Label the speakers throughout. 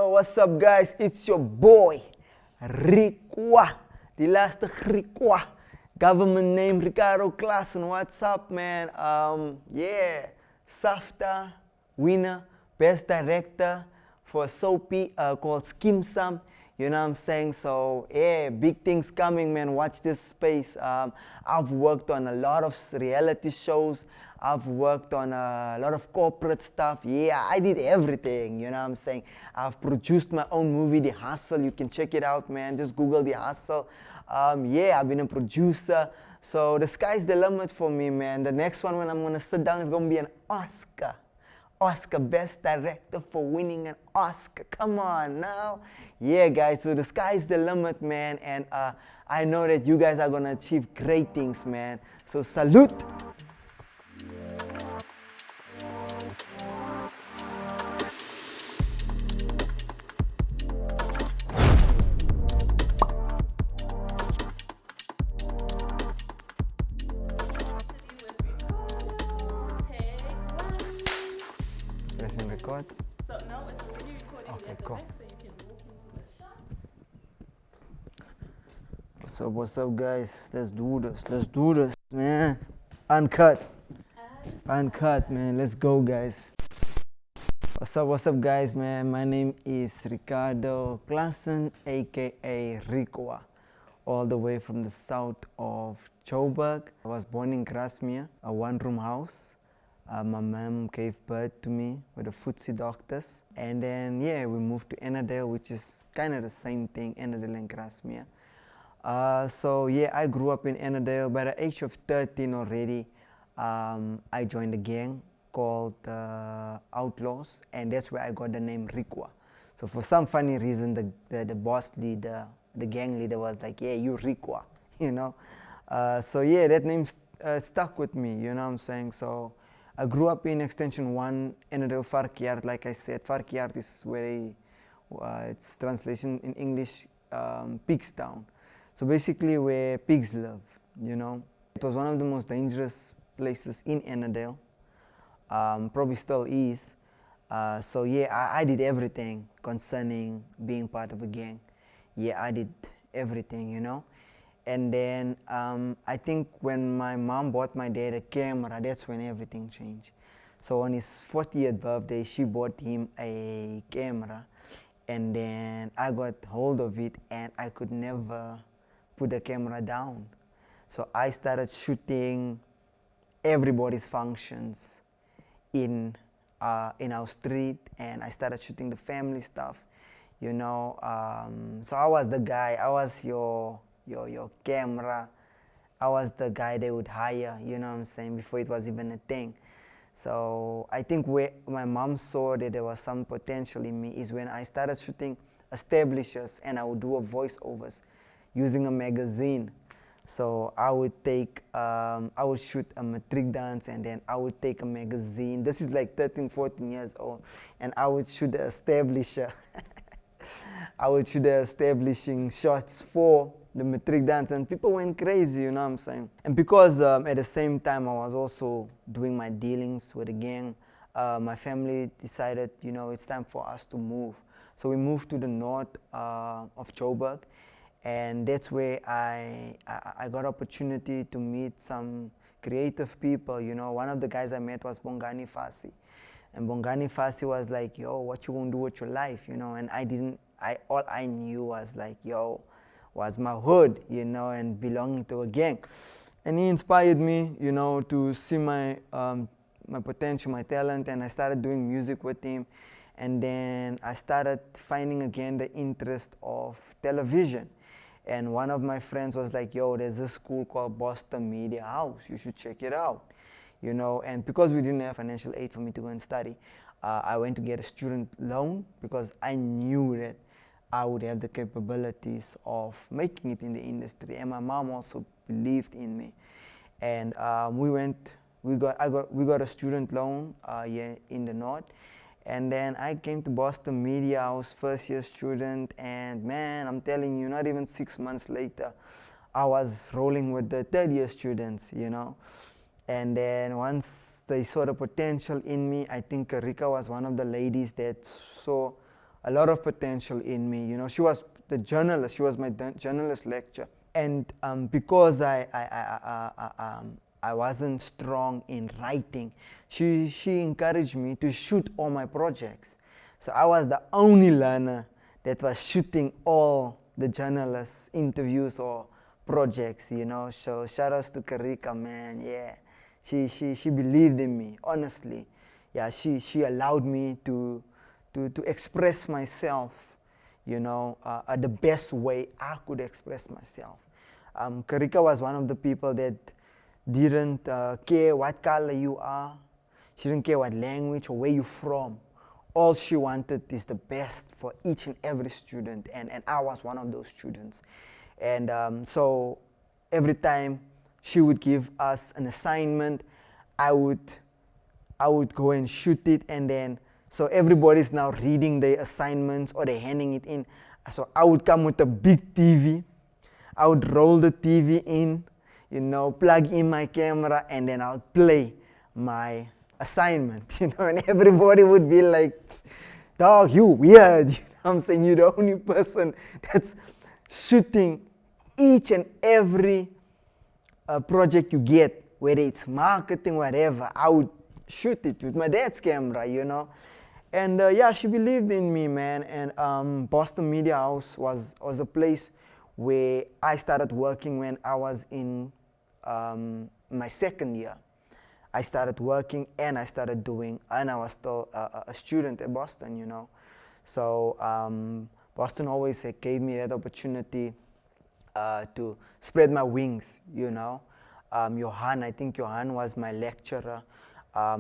Speaker 1: Yo, what's up guys? It's your boy, Rikwa. The last Rikwa. Government name Ricardo Klassen. What's up, man? Yeah, SAFTA winner, best director for a soapy called Skim Sam. You know what I'm saying? So yeah, big things coming, man. Watch this space. I've worked on a lot of reality shows. I've worked on a lot of corporate stuff. Yeah, I did everything, you know what I'm saying? I've produced my own movie, The Hustle. You can check it out, man. Just Google The Hustle. Yeah, I've been a producer. So the sky's the limit for me, man. The next one when I'm gonna sit down is gonna be an Oscar. Oscar, best director for winning an Oscar. Come on now. Yeah, guys, so the sky's the limit, man. And I know that you guys are gonna achieve great things, man. So salute. Pressing record.
Speaker 2: So no, it's already recording.
Speaker 1: Okay,
Speaker 2: Go
Speaker 1: cool.
Speaker 2: back so you can walk into the shots.
Speaker 1: What's up, guys? Let's do this, man. Uncut, man. Let's go, guys. What's up, guys, man? My name is Ricardo Klassen, aka Rikwa, all the way from the south of Joburg. I was born in Grasmere, a one-room house. My mom gave birth to me with the footsie doctors. And then, yeah, we moved to Ennerdale, which is kind of the same thing, Ennerdale and Grasmere. So, yeah, I grew up in Ennerdale. By the age of 13 already, I joined a gang called Outlaws, and that's where I got the name Rikwa. So for some funny reason, the boss leader, the gang leader was like, yeah, you Rikwa, you know. So, yeah, that name stuck with me, you know what I'm saying? So I grew up in Extension 1, Ennerdale Varkyard. Like I said, Varkyard is where its translation in English, Pigs Town. So basically where pigs live, you know. It was one of the most dangerous places in Ennerdale, probably still is. So yeah, I did everything concerning being part of a gang. Yeah, I did everything, you know. And then I think when my mom bought my dad a camera, that's when everything changed. So on his 40th birthday, she bought him a camera, and then I got hold of it and I could never put the camera down. So I started shooting everybody's functions in our street, and I started shooting the family stuff, you know. So I was the guy. I was your camera. I was the guy they would hire, you know what I'm saying, before it was even a thing. So I think where my mom saw that there was some potential in me is when I started shooting establishers, and I would do a voiceovers using a magazine. So I would shoot a matric dance, and then I would take a magazine. This is like 13, 14 years old, and I would shoot the establisher. I would shoot the establishing shots for the matric dance, and people went crazy, you know what I'm saying? And because at the same time I was also doing my dealings with the gang, my family decided, you know, it's time for us to move. So we moved to the north of Joburg, and that's where I got opportunity to meet some creative people, you know. One of the guys I met was Bongani Fasi. And Bongani Fasi was like, yo, what you gonna do with your life, you know? And all I knew was like, yo, was my hood, you know, and belonging to a gang. And he inspired me, you know, to see my potential, my talent, and I started doing music with him. And then I started finding again the interest of television. And one of my friends was like, yo, there's a school called Boston Media House, you should check it out, you know. And because we didn't have financial aid for me to go and study, I went to get a student loan because I knew that I would have the capabilities of making it in the industry, and my mom also believed in me. And we got a student loan here in the north, and then I came to Boston Media. I was first year student, and man, I'm telling you, not even 6 months later, I was rolling with the third year students, you know. And then once they saw the potential in me, I think Rika was one of the ladies that saw a lot of potential in me. She was the journalist. She was my journalist lecturer. And because I wasn't strong in writing, she encouraged me to shoot all my projects. So I was the only learner that was shooting all the journalists' interviews or projects, So shout outs to Karika, man. Yeah, she believed in me, honestly. Yeah, she allowed me to express myself, the best way I could express myself. Karika was one of the people that didn't care what color you are. She didn't care what language or where you're from. All she wanted is the best for each and every student, and I was one of those students. And so every time she would give us an assignment, I would go and shoot it, and then so everybody's now reading their assignments or they're handing it in. So I would come with a big TV. I would roll the TV in, plug in my camera, and then I'll play my assignment, and everybody would be like, dog, you weird. I'm saying, you're the only person that's shooting each and every project you get, whether it's marketing, whatever. I would shoot it with my dad's camera, And she believed in me, man. And Boston Media House was a place where I started working when I was in my second year. I started working and I started doing, and I was still a student at Boston, So Boston always gave me that opportunity to spread my wings, Johan, I think Johan was my lecturer.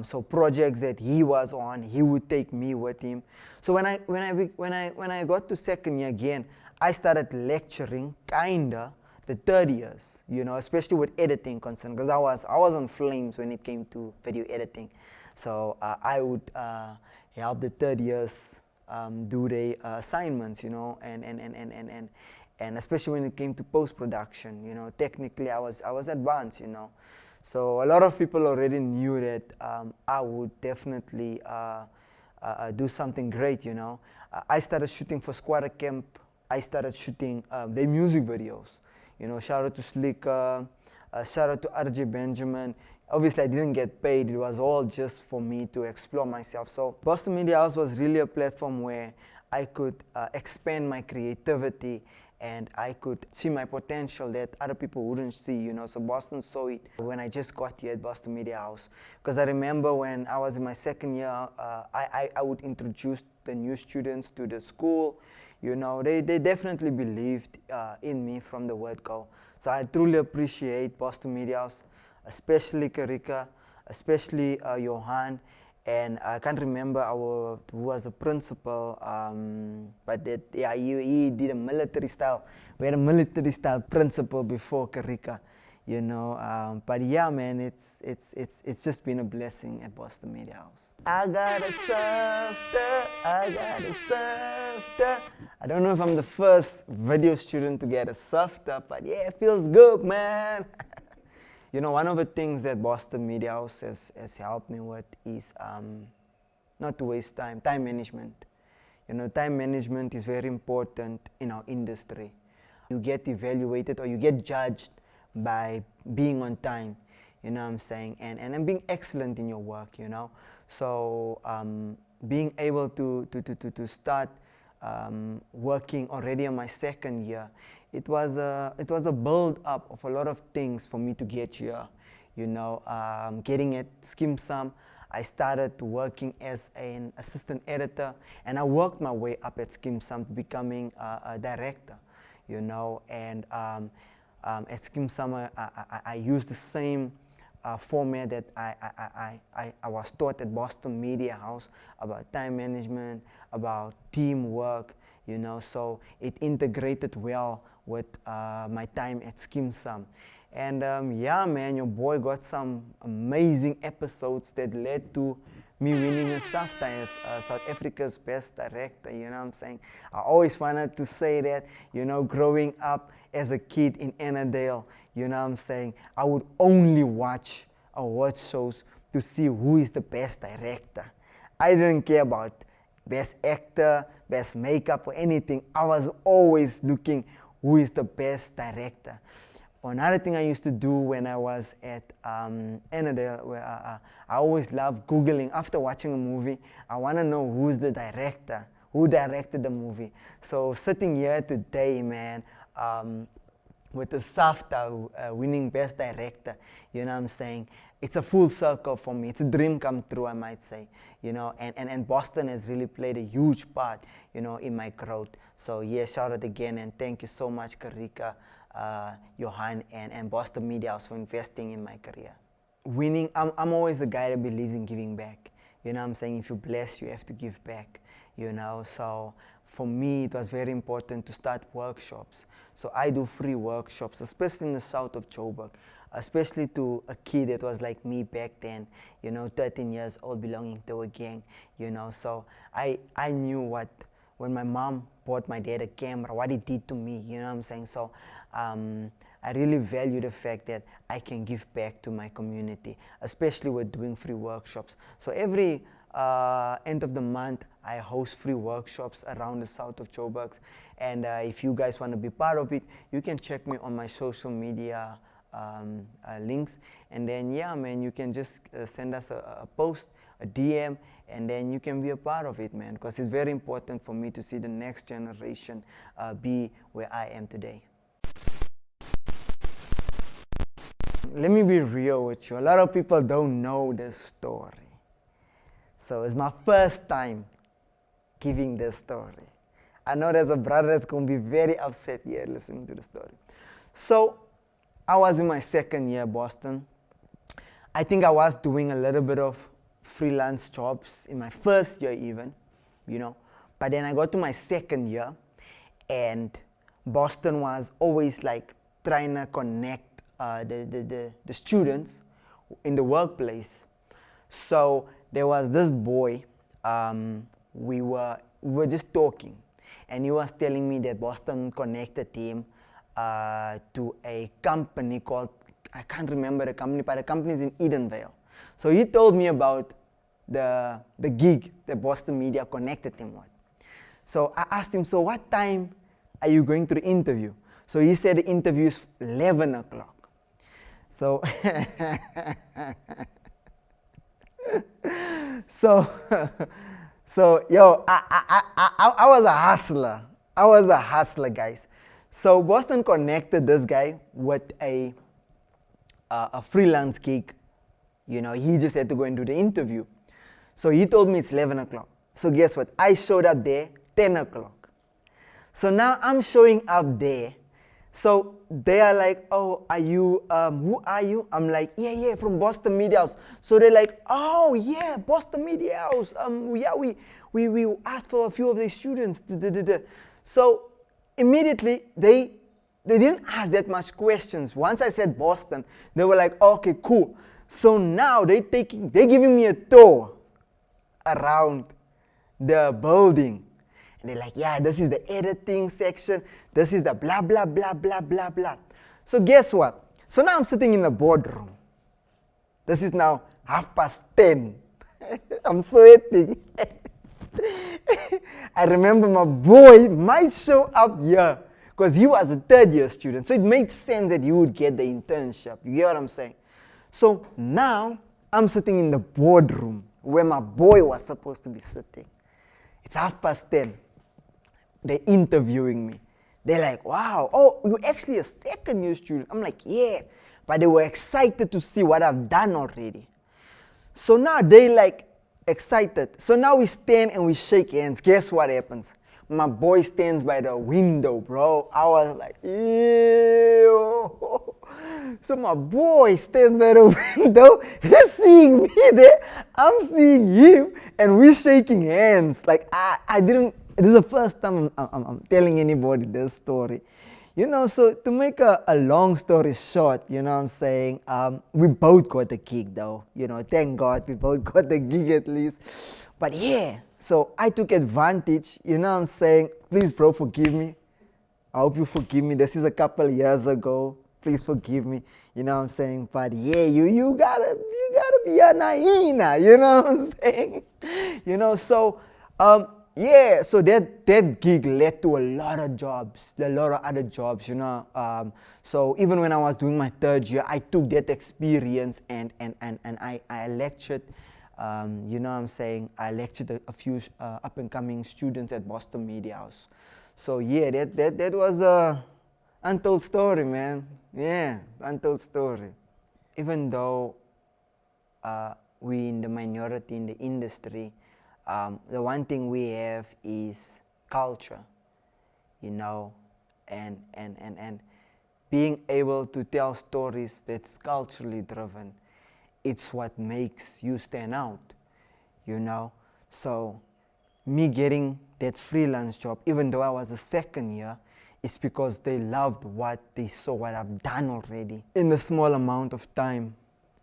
Speaker 1: So projects that he was on, he would take me with him. So when I got to second year again, I started lecturing kinda the third years, especially with editing concern, because I was on flames when it came to video editing. So I would help the third years do their assignments, and especially when it came to post-production, technically I was advanced, So a lot of people already knew that I would definitely do something great, I started shooting for Squatter Camp. I started shooting their music videos. Shout out to Slicker, shout out to RJ Benjamin. Obviously, I didn't get paid. It was all just for me to explore myself. So Boston Media House was really a platform where I could expand my creativity and I could see my potential that other people wouldn't see, So Boston saw it when I just got here at Boston Media House. Because I remember when I was in my second year, I would introduce the new students to the school. They definitely believed in me from the word go. So I truly appreciate Boston Media House, especially Karika, especially Johan, and I can't remember who was the principal, but he did a military style. We had a military style principal before Karika, but yeah, man, it's just been a blessing at Boston Media House. I got a SAFTA, I got a SAFTA. I don't know if I'm the first video student to get a SAFTA, but yeah, it feels good, man. One of the things that Boston Media House has helped me with is not to waste time management. Time management is very important in our industry. You get evaluated or you get judged by being on time, what I'm saying, and being excellent in your work, So being able to start working already in my second year, it was a build up of a lot of things for me to get here, getting at SkimSum. I started working as an assistant editor, and I worked my way up at SkimSum to becoming a director, and at SkimSum I used the same format that I was taught at Boston Media House about time management, about teamwork, so it integrated well with my time at SkimSum. And yeah, man, your boy got some amazing episodes that led to me winning a SAFTA as South Africa's best director, what I'm saying. I always wanted to say that, growing up as a kid in Annandale, what I'm saying, I would only watch award shows to see who is the best director. I didn't care about best actor, best makeup or anything, I was always looking who is the best director. Another thing I used to do when I was at Annandale, where I always loved Googling. After watching a movie, I want to know who's the director, who directed the movie. So sitting here today, man, with the SAFTA winning Best Director, you know what I'm saying? It's a full circle for me. It's a dream come true, I might say, you know, and Boston has really played a huge part, you know, in my growth. So yeah, shout out again, and thank you so much, Karika, Johan, and Boston Media House for investing in my career. Winning, I'm always the guy that believes in giving back. You know what I'm saying? If you bless, you have to give back, you know. So for me, it was very important to start workshops. So I do free workshops, especially in the south of Joburg, especially to a kid that was like me back then, you know, 13 years old, belonging to a gang, you know. So I knew what, when my mom bought my dad a camera, what it did to me, you know what I'm saying? So I really value the fact that I can give back to my community, especially with doing free workshops. So every end of the month, I host free workshops around the south of Joburg. And if you guys want to be part of it, you can check me on my social media links. And then, yeah, man, you can just send us a post, a DM, and then you can be a part of it, man, because it's very important for me to see the next generation be where I am today. Let me be real with you. A lot of people don't know this story. So it's my first time giving this story. I know there's a brother that's going to be very upset here listening to the story. So I was in my second year Boston. I think I was doing a little bit of freelance jobs in my first year even, you know. But then I got to my second year, and Boston was always like trying to connect the students in the workplace. So there was this boy, we were just talking, and he was telling me that Boston connected him to a company called, I can't remember the company, but the company is in Edenvale. So he told me about the gig that Boston Media connected him with. So I asked him, so what time are you going to the interview? So he said the interview is 11 o'clock. So, so yo, I was a hustler. I was a hustler, guys. So Boston connected this guy with a freelance gig. You know, he just had to go and do the interview. So he told me it's 11 o'clock. So guess what? I showed up there 10 o'clock. So now I'm showing up there. So they are like, oh, are you, who are you? I'm like, yeah, from Boston Media House. So they're like, oh, yeah, Boston Media House. Yeah, we asked for a few of the students. So immediately, they didn't ask that much questions. Once I said Boston, they were like, okay, cool. So now they're giving me a tour around the building. And they're like, yeah, this is the editing section. This is the blah, blah, blah, blah, blah, blah. So guess what? So now I'm sitting in the boardroom. This is now 10:30. I'm sweating. I remember my boy might show up here because he was a third year student. So it made sense that he would get the internship. You get what I'm saying? So now I'm sitting in the boardroom where my boy was supposed to be sitting. It's 10:30. They're interviewing me. They're like, wow, oh, you're actually a second year student. I'm like, yeah. But they were excited to see what I've done already. So now they like excited. So now we stand and we shake hands. Guess what happens? My boy stands by the window, bro. I was like, ew. So my boy stands by the window. He's seeing me there. I'm seeing him. And we're shaking hands. Like, I didn't. This is the first time I'm telling anybody this story. You know, so to make a long story short, you know what I'm saying, we both got the gig though. You know, thank God we both got the gig at least. But yeah, so I took advantage, you know what I'm saying. Please, bro, forgive me. I hope you forgive me. This is a couple years ago. Please forgive me. You know what I'm saying. But yeah, you gotta be a hyena. You know what I'm saying. You know, so Yeah, so that gig led to a lot of jobs, a lot of other jobs, you know. So even when I was doing my third year, I took that experience and I lectured, you know what I'm saying, I lectured a few up and coming students at Boston Media House. So yeah, that was a untold story, man. Yeah, untold story. Even though we in the minority in the industry, the one thing we have is culture, you know, and being able to tell stories that's culturally driven, it's what makes you stand out, you know. So me getting that freelance job, even though I was a second year, is because they loved what they saw, what I've done already in the small amount of time,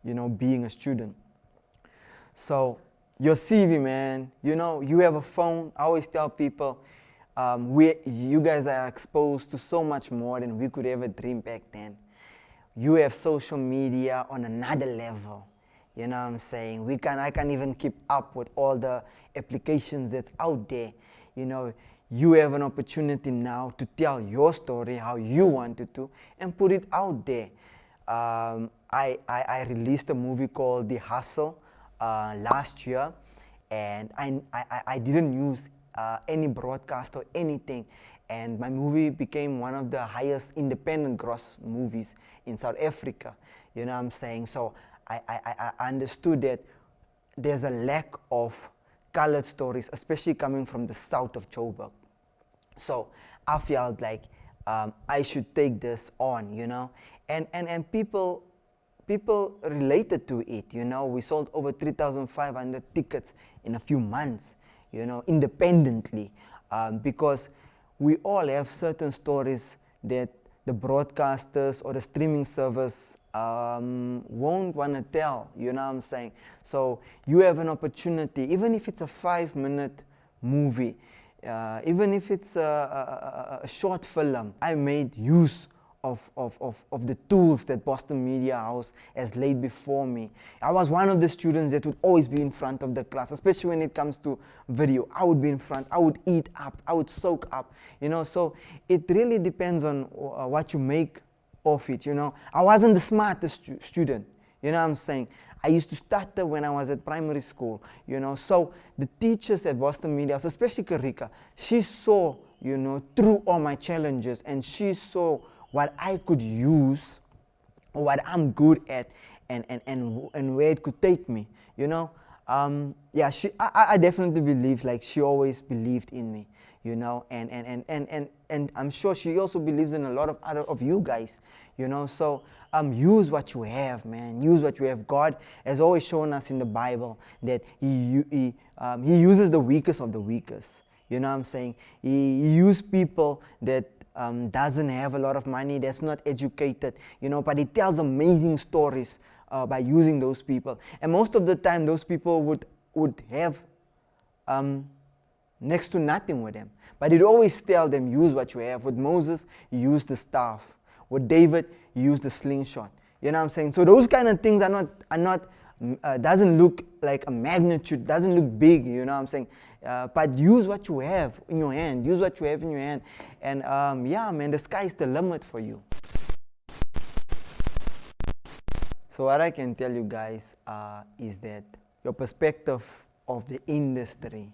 Speaker 1: you know, being a student. So your CV, man, you know, you have a phone. I always tell people, you guys are exposed to so much more than we could ever dream back then. You have social media on another level. You know what I'm saying? I can't even keep up with all the applications that's out there. You know, you have an opportunity now to tell your story how you wanted to and put it out there. I released a movie called The Hustle last year, and I didn't use any broadcast or anything, and my movie became one of the highest independent gross movies in South Africa. You know what I'm saying? So I understood that there's a lack of colored stories, especially coming from the south of Joburg. So I felt like I should take this on, you know, and people related to it, you know. We sold over 3,500 tickets in a few months, you know, independently, because we all have certain stories that the broadcasters or the streaming service won't want to tell, you know what I'm saying? So you have an opportunity, even if it's a 5-minute movie, even if it's a short film. I made use of the tools that Boston Media House has laid before me. I was one of the students that would always be in front of the class, especially when it comes to video. I would be in front, I would eat up, I would soak up, you know. So it really depends on what you make of it, you know. I wasn't the smartest student, you know what I'm saying. I used to stutter when I was at primary school, you know. So the teachers at Boston Media House, especially Karika, she saw, you know, through all my challenges, and she saw what I could use, or what I'm good at, and where it could take me, you know. Yeah, I definitely believe, like, she always believed in me, you know, and I'm sure she also believes in a lot of other of you guys, you know. So use what you have, man. Use what you have. God has always shown us in the Bible that He uses the weakest of the weakest. You know what I'm saying? He used people that doesn't have a lot of money, that's not educated, you know, but He tells amazing stories by using those people. And most of the time, those people would have next to nothing with them. But He'd always tell them, use what you have. With Moses, He used the staff. With David, He used the slingshot. You know what I'm saying? So those kind of things are not doesn't look like a magnitude, doesn't look big, you know what I'm saying? But use what you have in your hand. Use what you have in your hand. And yeah, man, the sky is the limit for you. So what I can tell you guys is that your perspective of the industry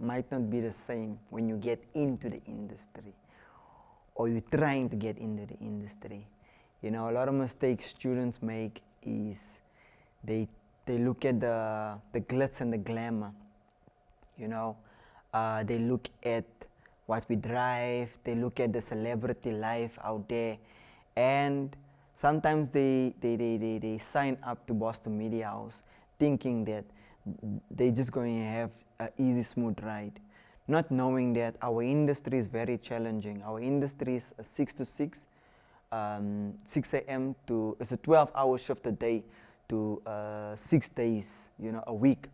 Speaker 1: might not be the same when you get into the industry, or you're trying to get into the industry. You know, a lot of mistakes students make is they look at the glitz and the glamour. You know, they look at what we drive, they look at the celebrity life out there, and sometimes they sign up to Boston Media House thinking that they're just going to have an easy, smooth ride, not knowing that our industry is very challenging. Our industry is a 6 to 6, 6 a.m. to, it's a 12-hour shift a day to 6 days, you know, a week.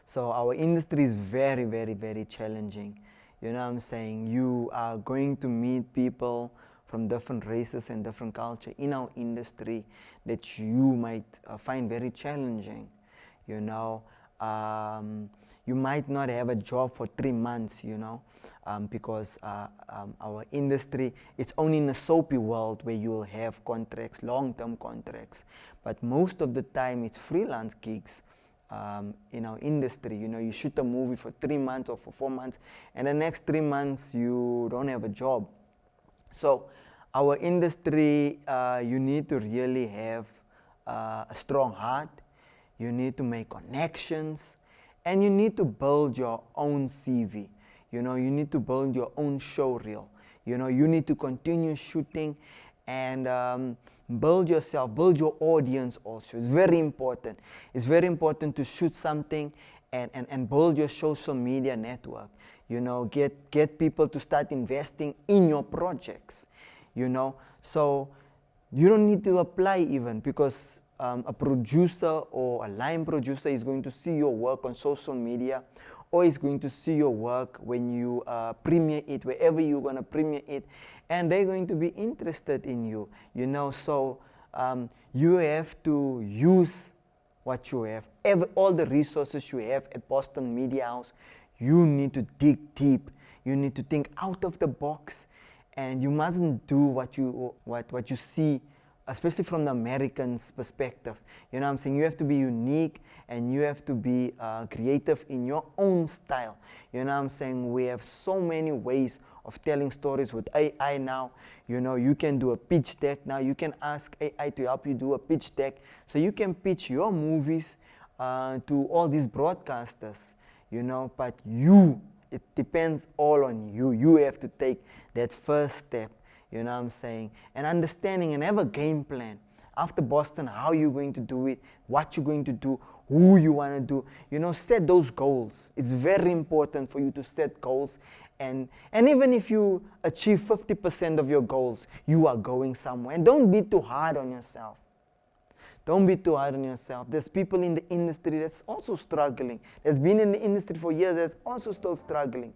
Speaker 1: So our industry is very, very, very challenging. You know what I'm saying? You are going to meet people from different races and different culture in our industry that you might find very challenging. You know, you might not have a job for 3 months, because our industry, it's only in the soapy world where you'll have contracts, long-term contracts. But most of the time, it's freelance gigs. In our industry, you shoot a movie for 3 months or for 4 months, and the next 3 months you don't have a job. So our industry, you need to really have a strong heart. You need to make connections, and you need to build your own CV. You need to build your own show reel. You need to continue shooting and build yourself, build your audience also. It's very important. It's very important to shoot something and build your social media network. Get people to start investing in your projects. So you don't need to apply even, because a producer or a line producer is going to see your work on social media, or is going to see your work when you premiere it, wherever you're going to premiere it, and they're going to be interested in you. So you have to use what you have, all the resources you have at Boston Media House. You need to dig deep. You need to think out of the box, and you mustn't do what you see, especially from the Americans' perspective. You have to be unique, and you have to be creative in your own style. We have so many ways of telling stories with AI now. You can do a pitch deck now. You can ask AI to help you do a pitch deck, so you can pitch your movies to all these broadcasters. But it depends all on you. You have to take that first step. And understanding and have a game plan. After Boston, how you're going to do it, what you're going to do, who you want to do. Set those goals. It's very important for you to set goals. And even if you achieve 50% of your goals, you are going somewhere. And don't be too hard on yourself. Don't be too hard on yourself. There's people in the industry that's also struggling. That's been in the industry for years, that's also still struggling.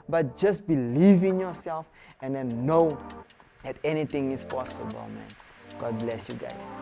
Speaker 1: But just believe in yourself, and then know that anything is possible, man. God bless you guys.